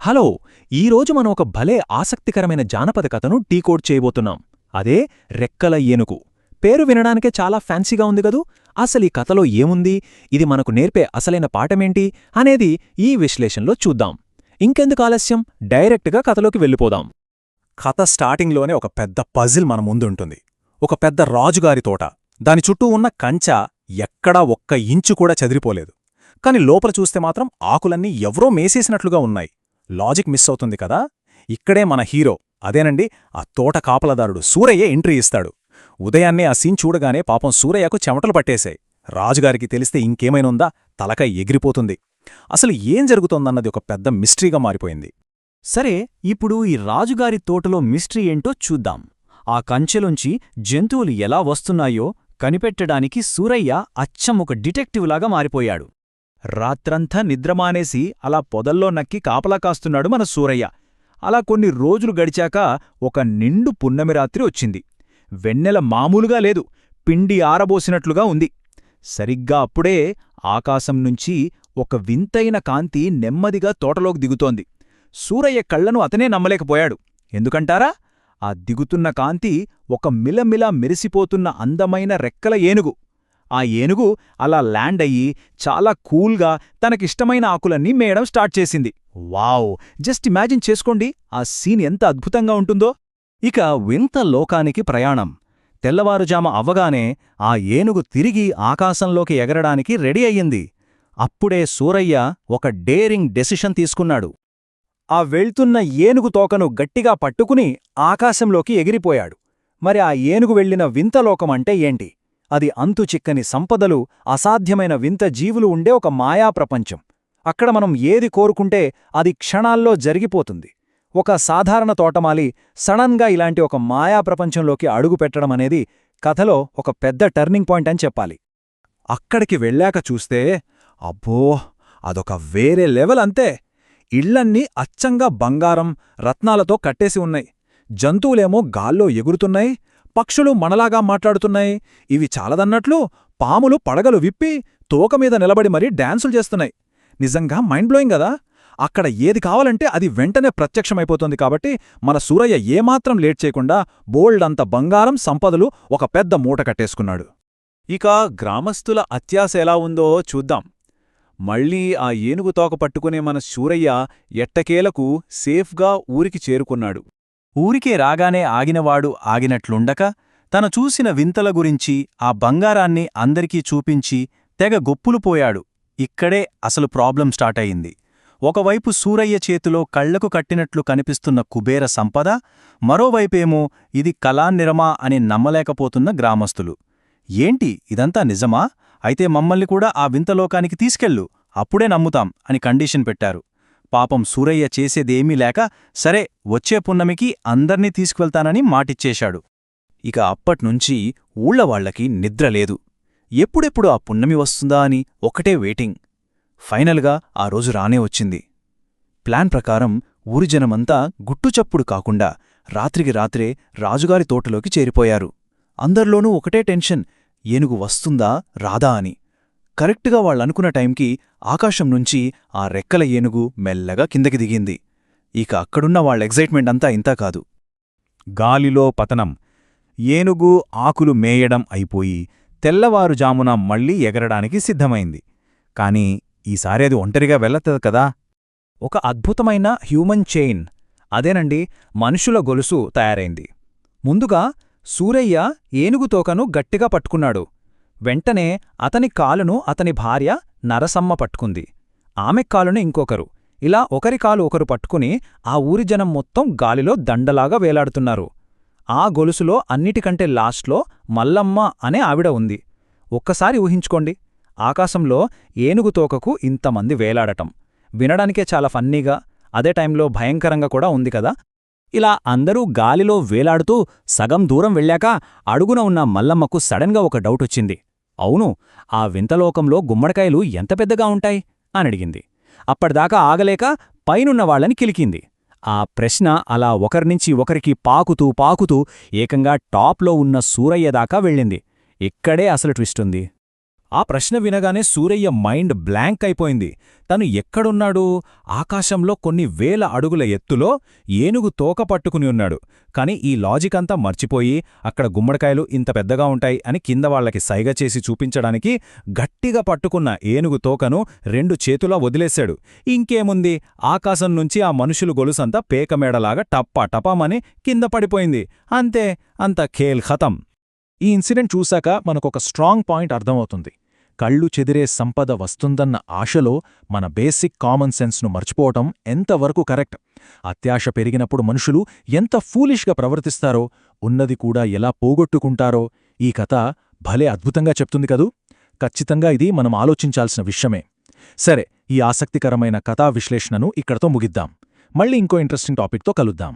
Hello! ఈరోజు మనం ఒక భలే ఆసక్తికరమైన జానపద కథను డీకోడ్ చేయబోతున్నాం. అదే రెక్కల ఏనుగు. పేరు వినడానికే చాలా ఫ్యాన్సీగా ఉంది గదూ. అసలీ కథలో ఏముంది, ఇది మనకు నేర్పే అసలైన పాఠమేంటి అనేది ఈ విశ్లేషణలో చూద్దాం. ఇంకెందుకు ఆలస్యం, డైరెక్ట్గా కథలోకి వెళ్ళిపోదాం. కథ స్టార్టింగ్లోనే ఒక పెద్ద పజిల్ మన ముందుంటుంది. ఒక పెద్ద రాజుగారి తోట. దాని చుట్టూ ఉన్న కంచె ఎక్కడా ఒక్క ఇంచు కూడా చెదిరిపోలేదు. కాని లోపల చూస్తే మాత్రం ఆకులన్నీ ఎవరో మేసేసినట్లుగా ఉన్నాయి. లాజిక్ మిస్ అవుతుంది కదా. ఇక్కడే మన హీరో, అదేనండి ఆ తోట కాపలదారుడు సూరయ్య ఎంట్రీ ఇస్తాడు. ఉదయాన్నే ఆ సీన్ చూడగానే పాపం సూరయ్యకు చెమటలు పట్టేశాయి. రాజుగారికి తెలిస్తే ఇంకేమైనుందా, తలకాయ ఎగిరిపోతుంది. అసలు ఏం జరుగుతోందన్నది ఒక పెద్ద మిస్టరీగా మారిపోయింది. సరే, ఇప్పుడు ఈ రాజుగారి తోటలో మిస్టరీ ఏంటో చూద్దాం. ఆ కంచెలోంచి జంతువులు ఎలా వస్తున్నాయో కనిపెట్టడానికి సూరయ్య అచ్చం ఒక డిటెక్టివ్లాగా మారిపోయాడు. రాత్రంతా నిద్రమానేసి అలా పొదల్లో నక్కి కాపలా కాస్తున్నాడు మన సూరయ్య. అలా కొన్ని రోజులు గడిచాక ఒక నిండు పున్నమి రాత్రి వచ్చింది. వెన్నెల మామూలుగా లేదు, పిండి ఆరబోసినట్లుగా ఉంది. సరిగ్గా అప్పుడే ఆకాశం నుంచి ఒక వింతైన కాంతి నెమ్మదిగా తోటలోకి దిగుతోంది. సూరయ్య కళ్లను అతనే నమ్మలేకపోయాడు. ఎందుకంటారా? ఆ దిగుతున్న కాంతి ఒక మిలమిలా మెరిసిపోతున్న అందమైన రెక్కల ఏనుగు. ఆ ఏనుగు అలా ల్యాండ్ అయ్యి చాలా కూల్గా తనకిష్టమైన ఆకులన్నీ మేయడం స్టార్ట్ చేసింది. వావ్! జస్ట్ ఇమాజిన్ చేసుకోండి, ఆ సీన్ ఎంత అద్భుతంగా ఉంటుందో. ఇక వింత లోకానికి ప్రయాణం. తెల్లవారుజామ అవ్వగానే ఆ ఏనుగు తిరిగి ఆకాశంలోకి ఎగరడానికి రెడీ అయ్యింది. అప్పుడే సూరయ్య ఒక డేరింగ్ డెసిషన్ తీసుకున్నాడు. ఆ వెళ్తున్న ఏనుగు తోకను గట్టిగా పట్టుకుని ఆకాశంలోకి ఎగిరిపోయాడు. మరి ఆ ఏనుగు వెళ్లిన వింతలోకమంటే ఏంటి? అది అంతుచిక్కని సంపదలు, అసాధ్యమైన వింత జీవులు ఉండే ఒక మాయాప్రపంచం. అక్కడ మనం ఏది కోరుకుంటే అది క్షణాల్లో జరిగిపోతుంది. ఒక సాధారణ తోటమాలి సడన్గా ఇలాంటి ఒక మాయాప్రపంచంలోకి అడుగుపెట్టడమనేది కథలో ఒక పెద్ద టర్నింగ్ పాయింట్ అని చెప్పాలి. అక్కడికి వెళ్ళాక చూస్తే అబ్బో, అదొక వేరే లెవెల్ అంతే. ఇళ్లన్నీ అచ్చంగా బంగారం, రత్నాలతో కట్టేసి ఉన్నాయి. జంతువులేమో గాల్లో ఎగురుతున్నాయి, పక్షులు మనలాగా మాట్లాడుతున్నాయి. ఇవి చాలదన్నట్లు పాములు పడగలు విప్పి తోకమీద నిలబడి మరీ డాన్సులు చేస్తున్నాయి. నిజంగా మైండ్ బ్లోయింగ్ గదా. అక్కడ ఏది కావాలంటే అది వెంటనే ప్రత్యక్షమైపోతుంది. కాబట్టి మన సూరయ్య ఏమాత్రం లేట్ చేయకుండా బోల్డంత బంగారం, సంపదలు ఒక పెద్ద మూట కట్టేసుకున్నాడు. ఇక గ్రామస్తుల అత్యాశ ఎలా ఉందో చూద్దాం. మళ్లీ ఆ ఏనుగు తోక పట్టుకునే మన సూరయ్య ఎట్టకేలకు సేఫ్గా ఊరికి చేరుకున్నాడు. ఊరికే రాగానే ఆగినవాడు ఆగినట్లుండక తను చూసిన వింతల గురించి, ఆ బంగారాన్ని అందరికీ చూపించి తెగ గొప్పులుపోయాడు. ఇక్కడే అసలు ప్రాబ్లం స్టార్ట్ అయింది. ఒకవైపు సూరయ్య చేతిలో కళ్లకు కట్టినట్లు కనిపిస్తున్న కుబేర సంపద, మరోవైపేమో ఇది కళానిరమా అని నమ్మలేకపోతున్న గ్రామస్తులు. ఏంటి, ఇదంతా నిజమా? అయితే మమ్మల్ని కూడా ఆ వింతలోకానికి తీసుకెళ్ళు, అప్పుడే నమ్ముతాం అని కండీషన్ పెట్టారు. పాపం సూరయ్య చేసేదేమీ లేక సరే వచ్చే పున్నమికి అందర్నీ తీసుకువెళ్తానని మాటిచ్చేశాడు. ఇక అప్పట్నుంచి ఊళ్లవాళ్లకి నిద్రలేదు. ఎప్పుడెప్పుడు ఆ పున్నమి వస్తుందా అని ఒకటే వెయిటింగ్. ఫైనల్గా ఆ రోజు రానే వచ్చింది. ప్లాన్ ప్రకారం ఊరిజనమంతా గుట్టుచప్పుడు కాకుండా రాత్రికి రాత్రే రాజుగారి తోటలోకి చేరిపోయారు. అందర్లోనూ ఒకటే టెన్షన్, ఏనుగు వస్తుందా రాదా అని. కరెక్ట్గా వాళ్ళనుకున్న టైంకి ఆకాశం నుంచి ఆ రెక్కల ఏనుగు మెల్లగా కిందకి దిగింది. ఇక అక్కడున్న వాళ్ళ ఎగ్జైట్మెంట్ అంతా ఇంతా కాదు. గాలిలో పతనం. ఏనుగు ఆకులు మేయడం అయిపోయి తెల్లవారుజామున మళ్లీ ఎగరడానికి సిద్ధమైంది. కాని ఈసారి అది ఒంటరిగా వెళ్ళతది కదా. ఒక అద్భుతమైన హ్యూమన్ చైన్, అదేనండి మనుషుల గొలుసు తయారైంది. ముందుగా సూరయ్య ఏనుగు తోకను గట్టిగా పట్టుకున్నాడు. వెంటనే అతని కాలును అతని భార్య నరసమ్మ పట్టుకుంది. ఆమె కాలును ఇంకొకరు. ఇలా ఒకరి కాలు ఒకరు పట్టుకుని ఆ ఊరి జనం మొత్తం గాలిలో దండలాగా వేలాడుతున్నారు. ఆ గొలుసులో అన్నిటికంటే లాస్ట్లో మల్లమ్మ అనే ఆవిడ ఉంది. ఒక్కసారి ఊహించుకోండి, ఆకాశంలో ఏనుగు తోకకు ఇంతమంది వేలాడటం. వినడానికే చాలా ఫన్నీగా, అదే టైంలో భయంకరంగా కూడా ఉంది కదా. ఇలా అందరూ గాలిలో వేలాడుతూ సగం దూరం వెళ్ళాక అడుగున ఉన్న మల్లమ్మకు సడన్గా ఒక డౌటొచ్చింది. అవును, ఆ వింతలోకంలో గుమ్మడికాయలు ఎంత పెద్దగా ఉంటాయి అని అడిగింది. అప్పటిదాకా ఆగలేక పైనున్న వాళ్ళని కిలికింది. ఆ ప్రశ్న అలా ఒకరినుంచి ఒకరికి పాకుతూ పాకుతూ ఏకంగా టాప్లో ఉన్న సూరయ్య దాకా వెళ్ళింది. ఇక్కడే అసలు ట్విస్టుంది. ఆ ప్రశ్న వినగానే సూరయ్య మైండ్ బ్లాంక్ అయిపోయింది. తను ఎక్కడున్నాడు? ఆకాశంలో కొన్ని వేల అడుగుల ఎత్తులో ఏనుగు తోక పట్టుకుని ఉన్నాడు. కాని ఈ లాజిక్ అంతా మర్చిపోయి అక్కడ గుమ్మడికాయలు ఇంత పెద్దగా ఉంటాయి అని కింద వాళ్లకి సైగ చేసి చూపించడానికి గట్టిగా పట్టుకున్న ఏనుగు తోకను 2 చేతులా వదిలేశాడు. ఇంకేముంది, ఆకాశం నుంచి ఆ మనుషులు గొలుసంతా పేకమేడలాగా టప్పా టపామని కింద పడిపోయింది. అంతే, అంత ఖేల్ ఖతం. ఈ ఇన్సిడెంట్ చూశాక మనకొక స్ట్రాంగ్ పాయింట్ అర్థమవుతుంది. కళ్ళు చెదిరే సంపద వస్తుందన్న ఆశలో మన బేసిక్ కామన్ సెన్స్ను మర్చిపోవటం ఎంతవరకు కరెక్ట్? అత్యాశ పెరిగినప్పుడు మనుషులు ఎంత ఫూలిష్గా ప్రవర్తిస్తారో, ఉన్నది కూడా ఎలా పోగొట్టుకుంటారో ఈ కథ భలే అద్భుతంగా చెప్తుంది కదూ. ఖచ్చితంగా ఇది మనం ఆలోచించాల్సిన విషయమే. సరే, ఈ ఆసక్తికరమైన కథా విశ్లేషణను ఇక్కడతో ముగిద్దాం. మళ్ళీ ఇంకో ఇంట్రెస్టింగ్ టాపిక్తో కలుద్దాం.